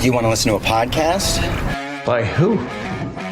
You want to listen to a podcast? By who?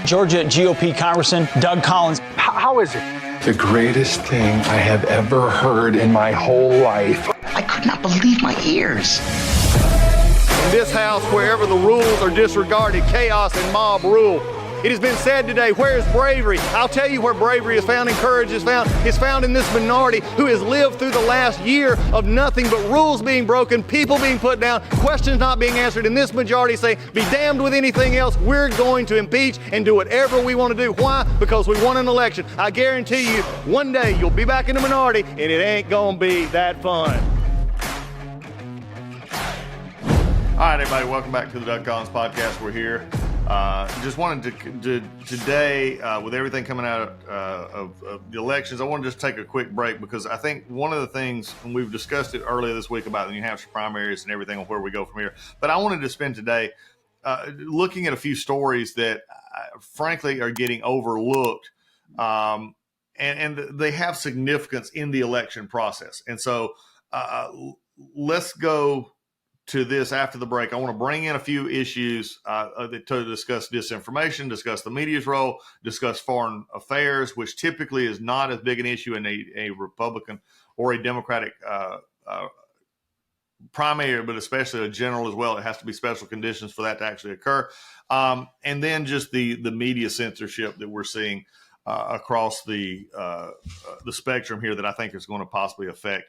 Georgia GOP Congressman Doug Collins. How is it? The greatest thing I have ever heard in my whole life. I could not believe my ears. In this house, wherever the rules are disregarded, chaos and mob rule. It has been said today, where is bravery? I'll tell you where bravery is found and courage is found. It's found in this minority who has lived through the last year of nothing but rules being broken, people being put down, questions not being answered. And this majority say, be damned with anything else. We're going to impeach and do whatever we want to do. Why? Because we won an election. I guarantee you, one day you'll be back in the minority and it ain't going to be that fun. All right, everybody, welcome back to the Doug Collins Podcast. We're here. Just wanted to today, with everything coming out of the elections, I want to just take a quick break because I think one of the things, and we've discussed it earlier this week about the New Hampshire primaries and everything on where we go from here, but I wanted to spend today looking at a few stories that, frankly, are getting overlooked, and they have significance in the election process. And so let's go to this after the break. I want to bring in a few issues to discuss disinformation, discuss the media's role, discuss foreign affairs, which typically is not as big an issue in a Republican or a Democratic primary, but especially a general as well. It has to be special conditions for that to actually occur. And then just the media censorship that we're seeing across the spectrum here that I think is going to possibly affect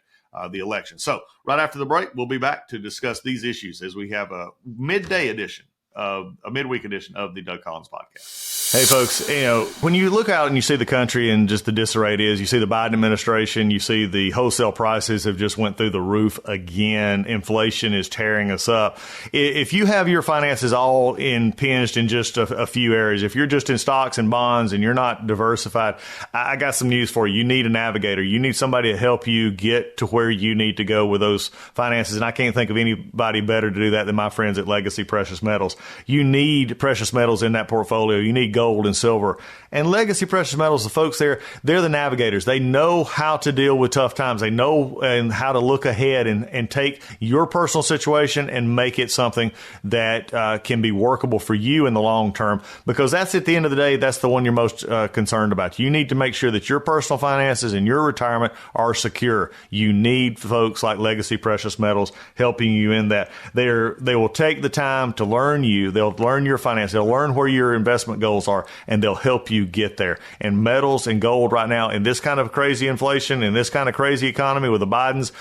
the election. So right after the break, we'll be back to discuss these issues as we have a midweek edition of the Doug Collins Podcast. Hey, folks, when you look out and you see the country and just the disarray it is, you see the Biden administration, you see the wholesale prices have just went through the roof again. Inflation is tearing us up. If you have your finances all impinged in just a few areas, if you're just in stocks and bonds and you're not diversified, I got some news for you. You need a navigator. You need somebody to help you get to where you need to go with those finances. And I can't think of anybody better to do that than my friends at Legacy Precious Metals. You need precious metals in that portfolio. You need gold and silver. And Legacy Precious Metals, the folks there, they're the navigators. They know how to deal with tough times. They know and how to look ahead and take your personal situation and make it something that can be workable for you in the long term, because that's, at the end of the day, that's the one you're most concerned about. You need to make sure that your personal finances and your retirement are secure. You need folks like Legacy Precious Metals helping you in that. They will take the time to learn you. They'll learn your finances. They'll learn where your investment goals are, and they'll help you get there. And metals and gold right now, in this kind of crazy inflation, in this kind of crazy economy with the Biden's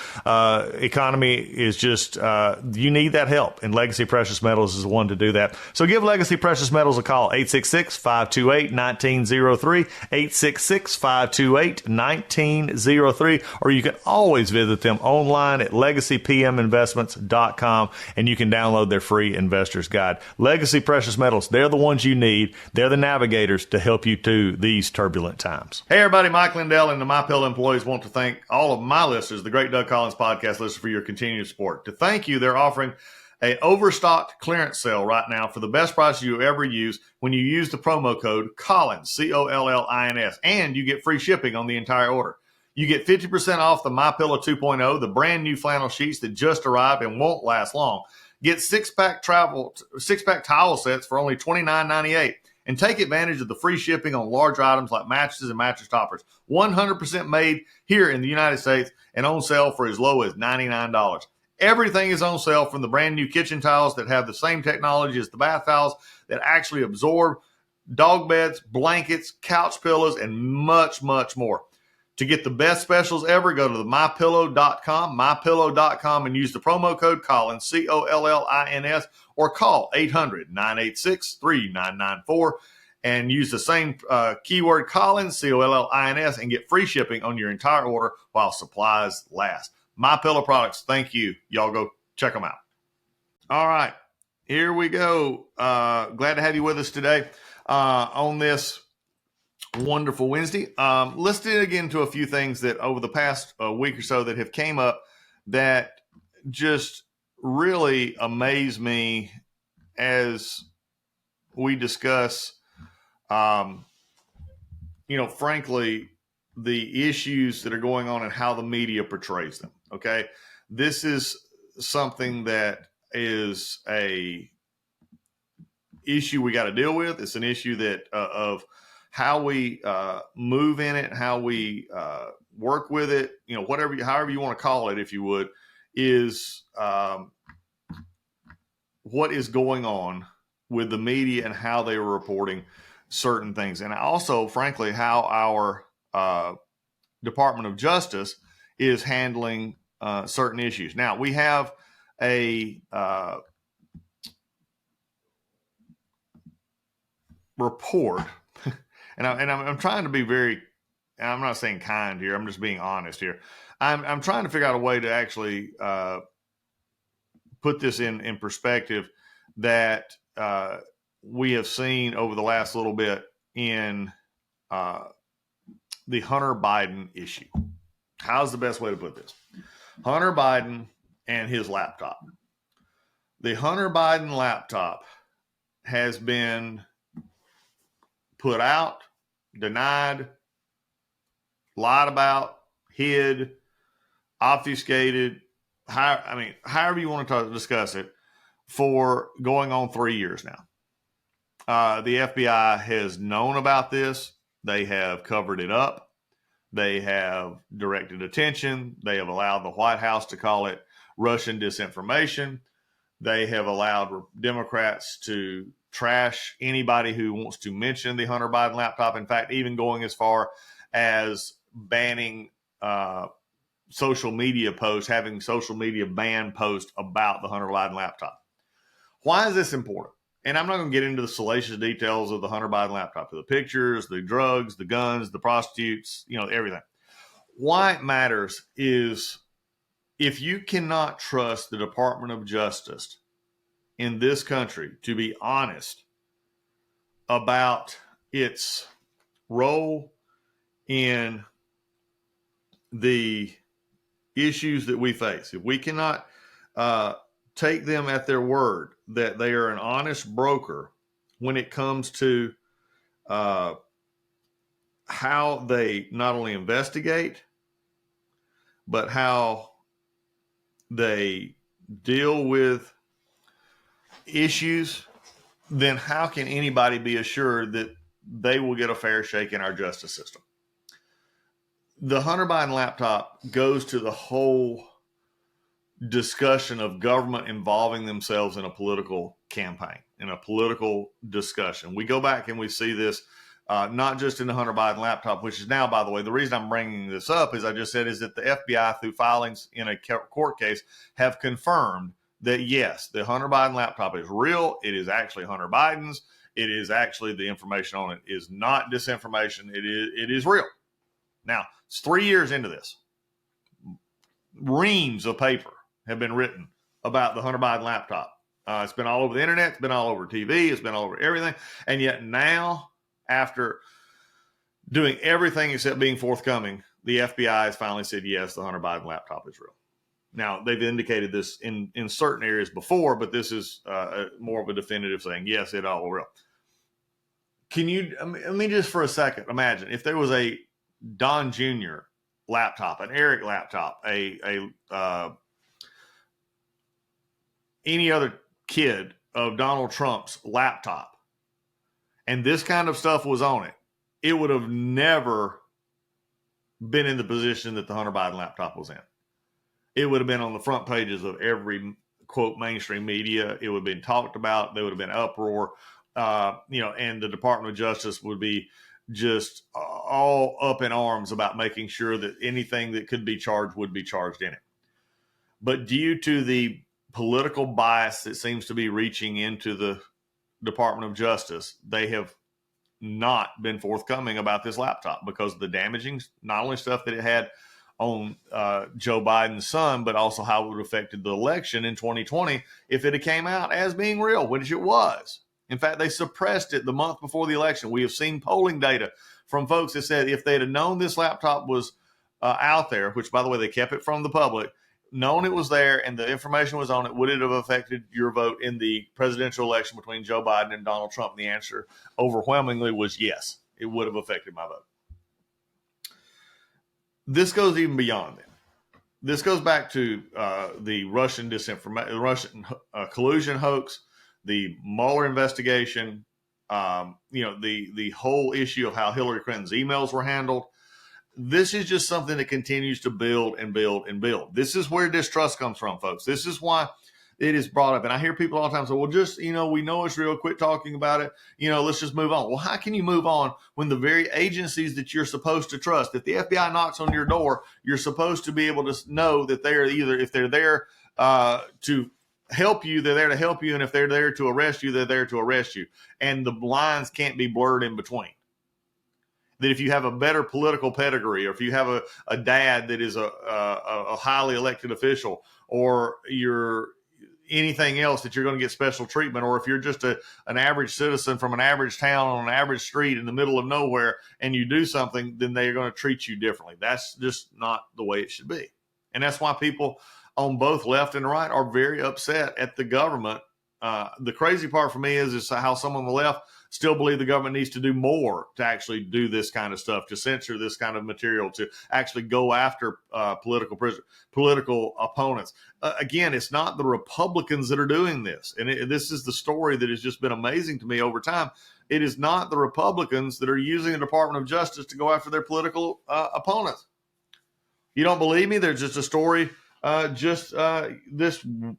economy, is just, you need that help. And Legacy Precious Metals is the one to do that. So give Legacy Precious Metals a call, 866-528-1903, 866-528-1903, or you can always visit them online at legacypminvestments.com, and you can download their free investor's guide. Legacy Precious Metals, they're the ones you need. They're the navigators to help you through these turbulent times. Hey, everybody, Mike Lindell and the MyPillow employees want to thank all of my listeners, the Great Doug Collins Podcast listeners, for your continued support. To thank you, they're offering an overstocked clearance sale right now for the best price you ever use when you use the promo code Collins, COLLINS, and you get free shipping on the entire order. You get 50% off the MyPillow 2.0, the brand new flannel sheets that just arrived and won't last long. Get six-pack towel sets for only $29.98. And take advantage of the free shipping on large items like mattresses and mattress toppers. 100% made here in the United States and on sale for as low as $99. Everything is on sale, from the brand new kitchen towels that have the same technology as the bath towels that actually absorb dog beds, blankets, couch pillows, and much, much more. To get the best specials ever, go to the mypillow.com, and use the promo code Collins, COLLINS, or call 800-986-3994 and use the same keyword Collins, COLLINS, and get free shipping on your entire order while supplies last. MyPillow products, thank you. Y'all go check them out. All right, here we go. Glad to have you with us today on this wonderful Wednesday. Let's dig into a few things that over the past week or so that have came up that just really amaze me as we discuss, frankly, the issues that are going on and how the media portrays them. Okay. This is something that is a issue we got to deal with. It's an issue that of how we move in it, how we work with it, however you want to call it, if you would, is what is going on with the media and how they are reporting certain things. And also, frankly, how our Department of Justice is handling certain issues. Now, we have a report, and I'm trying to be very, I'm not saying kind here, I'm just being honest here. I'm trying to figure out a way to actually put this in perspective that we have seen over the last little bit in the Hunter Biden issue. How's the best way to put this? Hunter Biden and his laptop. The Hunter Biden laptop has been put out, denied, lied about, hid, obfuscated, however you want to discuss it, for going on 3 years now. The FBI has known about this. They have covered it up. They have directed attention. They have allowed the White House to call it Russian disinformation. They have allowed Democrats to trash anybody who wants to mention the Hunter Biden laptop. In fact, even going as far as banning social media posts, having social media ban posts about the Hunter Biden laptop. Why is this important? And I'm not going to get into the salacious details of the Hunter Biden laptop, the pictures, the drugs, the guns, the prostitutes, everything. Why it matters is if you cannot trust the Department of Justice in this country to be honest about its role in the issues that we face, if we cannot take them at their word that they are an honest broker when it comes to how they not only investigate, but how they deal with issues, then how can anybody be assured that they will get a fair shake in our justice system? The Hunter Biden laptop goes to the whole discussion of government involving themselves in a political campaign, in a political discussion. We go back and we see this not just in the Hunter Biden laptop, which is now, by the way, the reason I'm bringing this up, as I just said, is that the FBI, through filings in a court case, have confirmed that, yes, the Hunter Biden laptop is real. It is actually Hunter Biden's. It is actually, the information on it is not disinformation. It is real. Now, it's 3 years into this. Reams of paper have been written about the Hunter Biden laptop. It's been all over the internet. It's been all over TV. It's been all over everything. And yet now, after doing everything except being forthcoming, the FBI has finally said, yes, the Hunter Biden laptop is real. Now, they've indicated this in certain areas before, but this is more of a definitive saying, yes, it all real. Can you, I mean, just for a second, imagine if there was a Don Jr. laptop, an Eric laptop, any other kid of Donald Trump's laptop, and this kind of stuff was on it, it would have never been in the position that the Hunter Biden laptop was in. It would have been on the front pages of every, quote, mainstream media. It would have been talked about. There would have been uproar, and the Department of Justice would be just all up in arms about making sure that anything that could be charged would be charged in it. But due to the political bias that seems to be reaching into the Department of Justice, they have not been forthcoming about this laptop because of the damaging, not only stuff that it had on Joe Biden's son, but also how it would have affected the election in 2020 if it had came out as being real, which it was. In fact, they suppressed it the month before the election. We have seen polling data from folks that said if they'd have known this laptop was out there, which, by the way, they kept it from the public, known it was there and the information was on it, would it have affected your vote in the presidential election between Joe Biden and Donald Trump? And the answer overwhelmingly was yes, it would have affected my vote. This goes even beyond that. This goes back to the Russian collusion hoax, the Mueller investigation, the whole issue of how Hillary Clinton's emails were handled. This is just something that continues to build and build and build. This is where distrust comes from, folks. This is why it is brought up. And I hear people all the time say, well, just, we know it's real. Quit talking about it. Let's just move on. Well, how can you move on when the very agencies that you're supposed to trust, if the FBI knocks on your door, you're supposed to be able to know that they're either, if they're there to help you, they're there to help you. And if they're there to arrest you, they're there to arrest you. And the lines can't be blurred in between. That if you have a better political pedigree, or if you have a dad that is a highly elected official, or you're anything else, that you're going to get special treatment, or if you're just an average citizen from an average town on an average street in the middle of nowhere and you do something, then they're going to treat you differently. That's just not the way it should be. And that's why people on both left and right are very upset at the government. The crazy part for me is how some on the left still believe the government needs to do more to actually do this kind of stuff, to censor this kind of material, to actually go after political opponents. Again, it's not the Republicans that are doing this. And this is the story that has just been amazing to me over time. It is not the Republicans that are using the Department of Justice to go after their political opponents. You don't believe me? There's just a story this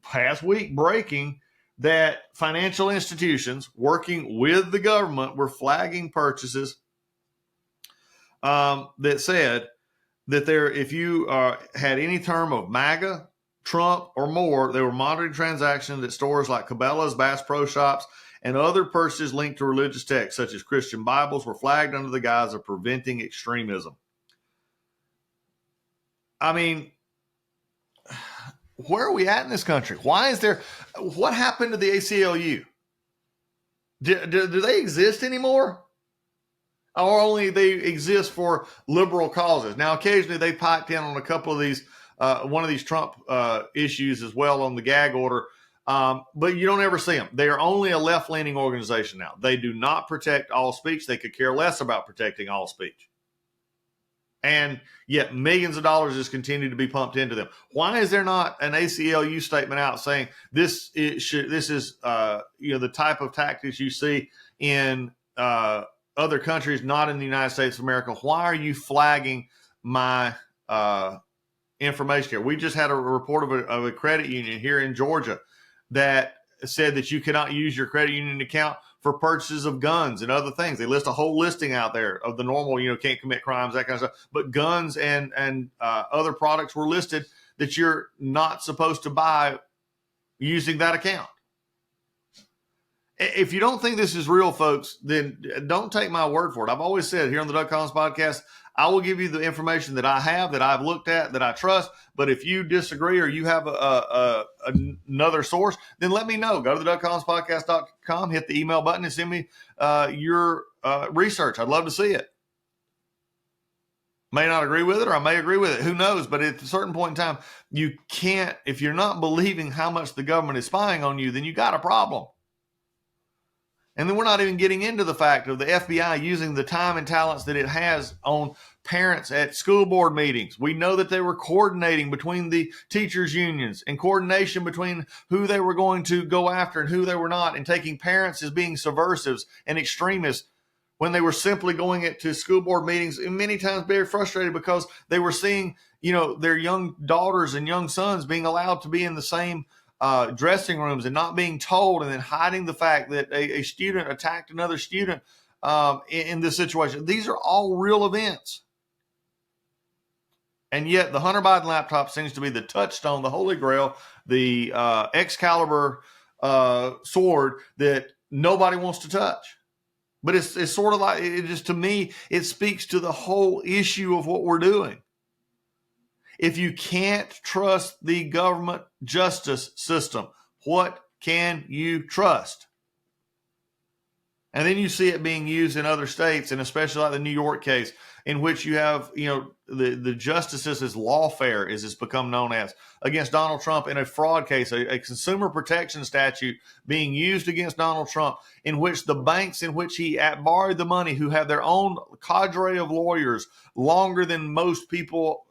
past week breaking that financial institutions working with the government were flagging purchases that said that if you had any term of MAGA, Trump, or more, they were monitoring transactions at stores like Cabela's, Bass Pro Shops, and other purchases linked to religious texts, such as Christian Bibles, were flagged under the guise of preventing extremism. I mean, where are we at in this country? What happened to the ACLU? Do they exist anymore? Or only they exist for liberal causes? Now, occasionally they piped in on a couple of these, one of these Trump issues as well on the gag order, but you don't ever see them. They are only a left-leaning organization now. They do not protect all speech. They could care less about protecting all speech. And yet millions of dollars just continue to be pumped into them. Why is there not an ACLU statement out saying this is the type of tactics you see in other countries, not in the United States of America? Why are you flagging my information here? We just had a report of a credit union here in Georgia that said that you cannot use your credit union account for purchases of guns and other things. They list a whole listing out there of the normal, can't commit crimes, that kind of stuff. But guns and other products were listed that you're not supposed to buy using that account. If you don't think this is real, folks, then don't take my word for it. I've always said here on the Doug Collins podcast, I will give you the information that I have, that I've looked at, that I trust. But if you disagree or you have another source, then let me know. Go to the DougCollinsPodcast.com, hit the email button, and send me your research. I'd love to see it. May not agree with it, or I may agree with it. Who knows? But at a certain point in time, you can't, if you're not believing how much the government is spying on you, then you got a problem. And then we're not even getting into the fact of the FBI using the time and talents that it has on parents at school board meetings. We know that they were coordinating between the teachers' unions and coordination between who they were going to go after and who they were not, and taking parents as being subversives and extremists when they were simply going to school board meetings, and many times very frustrated because they were seeing, their young daughters and young sons being allowed to be in the same dressing rooms and not being told, and then hiding the fact that a student attacked another student in this situation. These are all real events. And yet the Hunter Biden laptop seems to be the touchstone, the Holy Grail, the Excalibur sword that nobody wants to touch. But it's sort of like, to me, it speaks to the whole issue of what we're doing. If you can't trust the government justice system, what can you trust? And then you see it being used in other states, and especially like the New York case. in which you have, the justices as lawfare, as it's become known as, against Donald Trump in a fraud case, a consumer protection statute being used against Donald Trump, in which the banks in which he borrowed the money, who have their own cadre of lawyers longer than most people,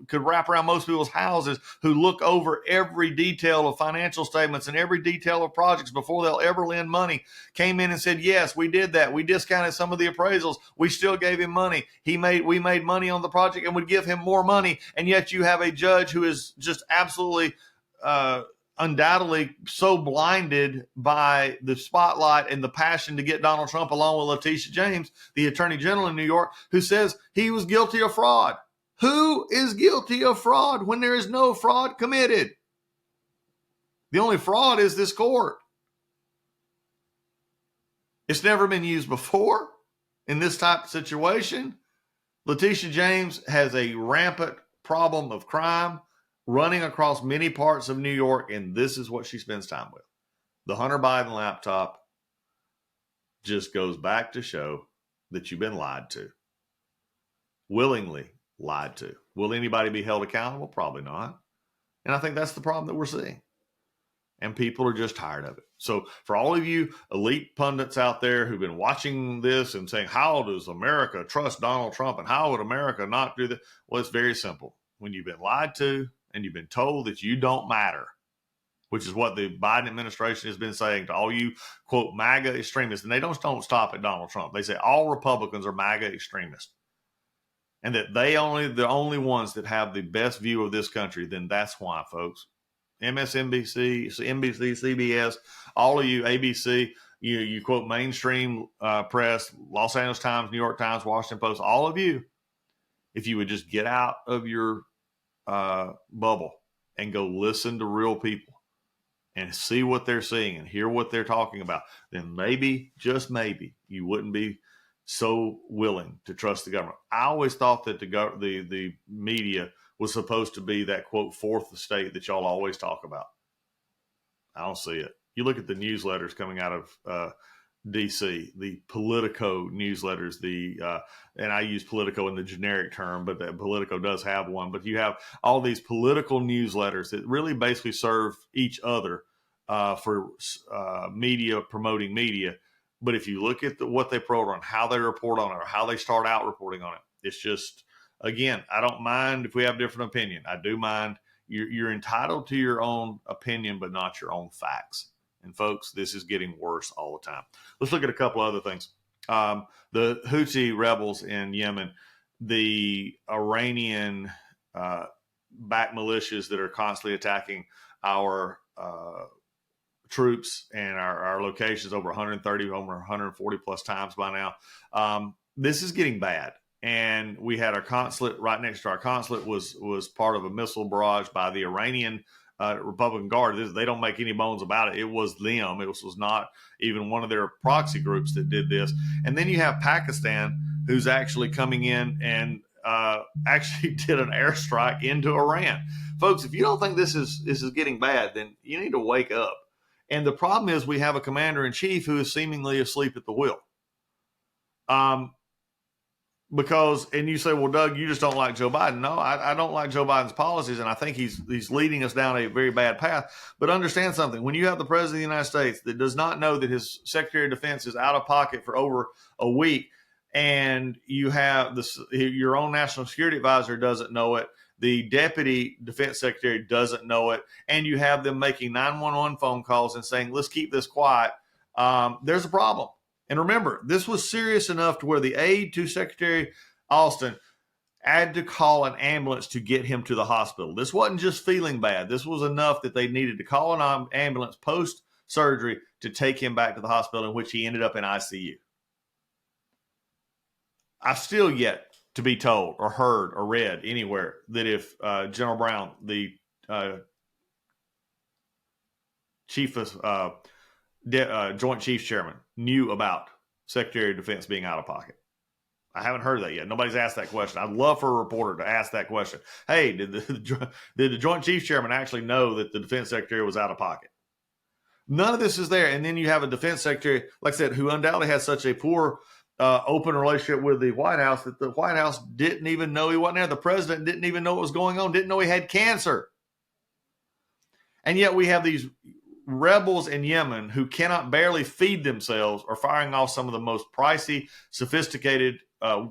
could wrap around most people's houses, who look over every detail of financial statements and every detail of projects before they'll ever lend money, came in and said, yes, we did that. We discounted some of the appraisals. We still gave him money. We made money on the project and would give him more money. And yet you have a judge who is just absolutely undoubtedly so blinded by the spotlight and the passion to get Donald Trump, along with Letitia James, the Attorney General in New York, who says he was guilty of fraud. Who is guilty of fraud when there is no fraud committed? The only fraud is this court. It's never been used before in this type of situation. Letitia James has a rampant problem of crime running across many parts of New York, and this is what she spends time with. The Hunter Biden laptop just goes back to show that you've been lied to. Willingly lied to. Will anybody be held accountable? Probably not. And I think that's the problem that we're seeing. And people are just tired of it. So for all of you elite pundits out there who've been watching this and saying, how does America trust Donald Trump and how would America not do that? Well, it's very simple. When you've been lied to and you've been told that you don't matter, which is what the Biden administration has been saying to all you, quote, MAGA extremists. And they don't stop at Donald Trump. They say all Republicans are MAGA extremists. And that the only ones that have the best view of this country, then that's why, folks. MSNBC, NBC, CBS, all of you, ABC, you quote mainstream press, Los Angeles Times, New York Times, Washington Post, all of you, if you would just get out of your bubble and go listen to real people and see what they're seeing and hear what they're talking about, then maybe, just maybe, you wouldn't be so willing to trust the government. I always thought that the media was supposed to be that, quote, fourth estate that y'all always talk about. I don't see it. You look at the newsletters coming out of D.C., the Politico newsletters, and I use Politico in the generic term, but that Politico does have one. But you have all these political newsletters that really basically serve each other for media, promoting media. But if you look at what they promote on, how they report on it, or how they start out reporting on it, it's just, again, I don't mind if we have different opinion. I do mind. You're entitled to your own opinion, but not your own facts. And folks, this is getting worse all the time. Let's look at a couple other things. The Houthi rebels in Yemen, the Iranian backed militias that are constantly attacking our troops and our locations over 130, over 140 plus times by now. This is getting bad. And we had our consulate right next to our consulate was part of a missile barrage by the Iranian Republican Guard. They don't make any bones about it. It was them. It was not even one of their proxy groups that did this. And then you have Pakistan, who's actually coming in and actually did an airstrike into Iran. Folks, if you don't think this is getting bad, then you need to wake up. And the problem is we have a commander-in-chief who is seemingly asleep at the wheel. Because, and you say, well, Doug, you just don't like Joe Biden. No, I don't like Joe Biden's policies, and I think he's leading us down a very bad path. But understand something. When you have the president of the United States that does not know that his Secretary of Defense is out of pocket for over a week, and you have your own National Security Advisor doesn't know it, the Deputy Defense Secretary doesn't know it, and you have them making 911 phone calls and saying, let's keep this quiet, there's a problem. And remember, this was serious enough to where the aide to Secretary Austin had to call an ambulance to get him to the hospital. This wasn't just feeling bad. This was enough that they needed to call an ambulance post-surgery to take him back to the hospital, in which he ended up in ICU. I've still yet to be told or heard or read anywhere that if General Brown, the chief of Joint Chiefs Chairman, knew about Secretary of Defense being out of pocket. I haven't heard that yet. Nobody's asked that question. I'd love for a reporter to ask that question. Hey, did the Joint Chiefs Chairman actually know that the Defense Secretary was out of pocket? None of this is there. And then you have a Defense Secretary, like I said, who undoubtedly has such a poor open relationship with the White House that the White House didn't even know he wasn't there. The president didn't even know what was going on, didn't know he had cancer. And yet we have these rebels in Yemen who cannot barely feed themselves are firing off some of the most pricey, sophisticated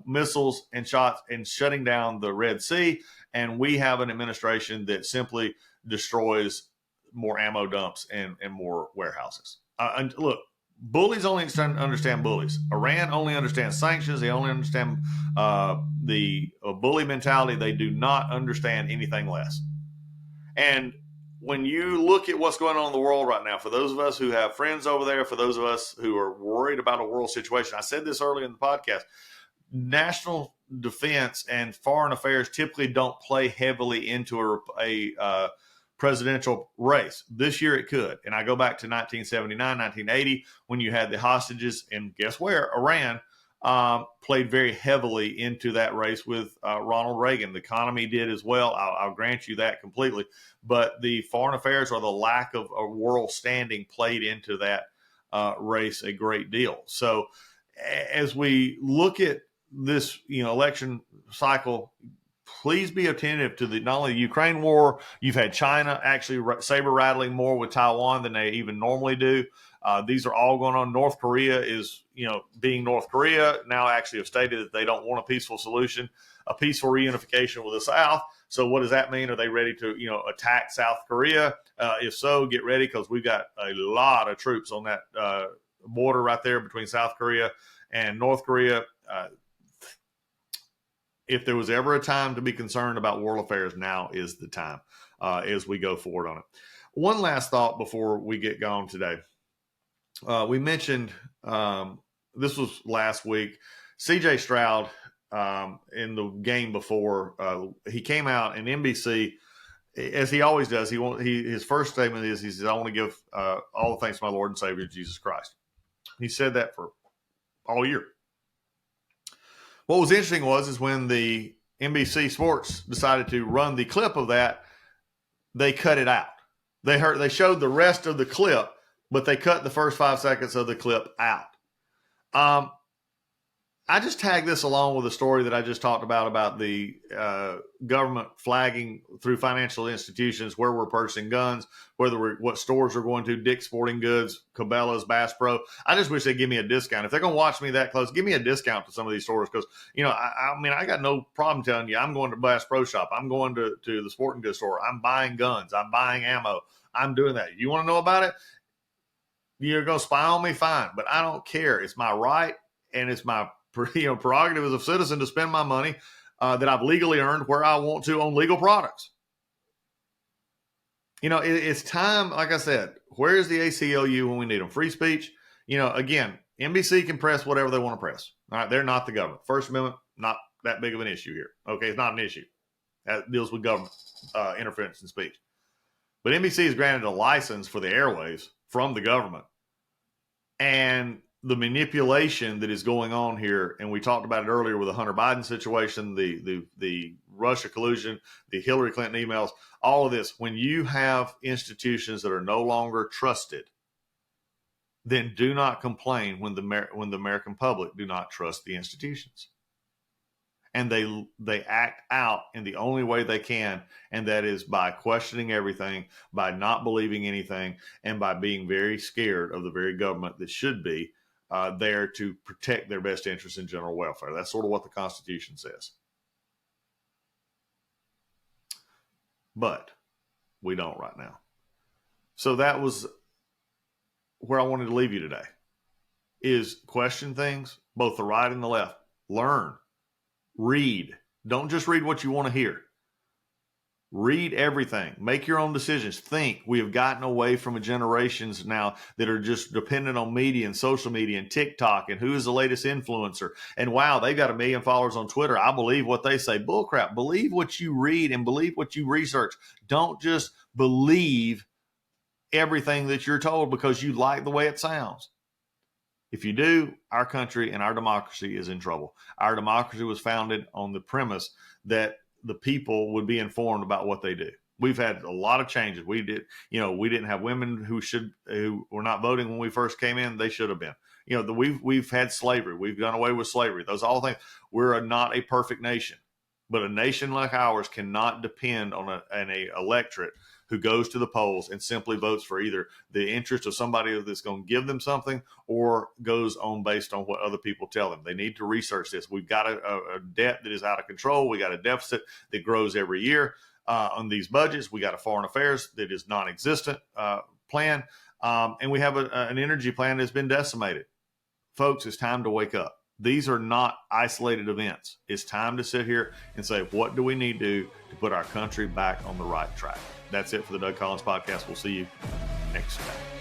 missiles and shots and shutting down the Red Sea. And we have an administration that simply destroys more ammo dumps and more warehouses. And look, bullies only understand bullies. Iran only understands sanctions. They only understand the bully mentality. They do not understand anything less. And when you look at what's going on in the world right now, for those of us who have friends over there, for those of us who are worried about a world situation, I said this earlier in the podcast, national defense and foreign affairs typically don't play heavily into a presidential race. This year it could. And I go back to 1979, 1980, when you had the hostages, and guess where? Iran played very heavily into that race with Ronald Reagan. The economy did as well. I'll grant you that completely. But the foreign affairs or the lack of a world standing played into that race a great deal. So as we look at this, election cycle, please be attentive to not only the Ukraine war. You've had China actually saber rattling more with Taiwan than they even normally do. These are all going on. North Korea is, being North Korea, now actually have stated that they don't want a peaceful solution, a peaceful reunification with the South. So what does that mean? Are they ready to, attack South Korea? If so, get ready, because we've got a lot of troops on that border right there between South Korea and North Korea. If there was ever a time to be concerned about world affairs, now is the time as we go forward on it. One last thought before we get going today. We mentioned, this was last week, CJ Stroud in the game before, he came out and NBC, as he always does, his first statement is, he says, "I want to give all the thanks to my Lord and Savior, Jesus Christ." He said that for all year. What was interesting is when the NBC Sports decided to run the clip of that, they cut it out. They showed the rest of the clip, but they cut the first 5 seconds of the clip out. I just tagged this along with a story that I just talked about the government flagging through financial institutions where we're purchasing guns, what stores we're going to, Dick's Sporting Goods, Cabela's, Bass Pro. I just wish they'd give me a discount. If they're going to watch me that close, give me a discount to some of these stores, because, I got no problem telling you I'm going to Bass Pro Shop. I'm going to the sporting goods store. I'm buying guns. I'm buying ammo. I'm doing that. You want to know about it? You're going to spy on me? Fine. But I don't care. It's my right, and it's my prerogative as a citizen to spend my money that I've legally earned where I want to on legal products. It's time, like I said, where is the ACLU when we need them? Free speech. Again, NBC can press whatever they want to press. All right, they're not the government. First Amendment, not that big of an issue here. Okay, it's not an issue. That deals with government interference in speech. But NBC is granted a license for the airwaves from the government. And the manipulation that is going on here, and we talked about it earlier with the Hunter Biden situation, the Russia collusion, the Hillary Clinton emails, all of this. When you have institutions that are no longer trusted, then do not complain when the American public do not trust the institutions. And they act out in the only way they can, and that is by questioning everything, by not believing anything, and by being very scared of the very government that should be there to protect their best interests in general welfare. That's sort of what the Constitution says. But we don't right now. So that was where I wanted to leave you today, is question things, both the right and the left. Learn. Read. Don't just read what you want to hear. Read everything. Make your own decisions. Think. We have gotten away from generations now that are just dependent on media and social media and TikTok and who is the latest influencer. And wow, they've got 1 million followers on Twitter. I believe what they say. Bullcrap. Believe what you read and believe what you research. Don't just believe everything that you're told because you like the way it sounds. If you do, our country and our democracy is in trouble. Our democracy was founded on the premise that the people would be informed about what they do. We've had a lot of changes. We didn't have women who were not voting when we first came in. They should have been. We've had slavery. We've done away with slavery. Those all things. We're not a perfect nation, but a nation like ours cannot depend on an electorate who goes to the polls and simply votes for either the interest of somebody that's going to give them something or goes on based on what other people tell them. They need to research this. We've got a debt that is out of control. We got a deficit that grows every year on these budgets. We got a foreign affairs that is non-existent plan. And we have an energy plan that's been decimated. Folks, it's time to wake up. These are not isolated events. It's time to sit here and say, what do we need to do to put our country back on the right track? That's it for the Doug Collins Podcast. We'll see you next time.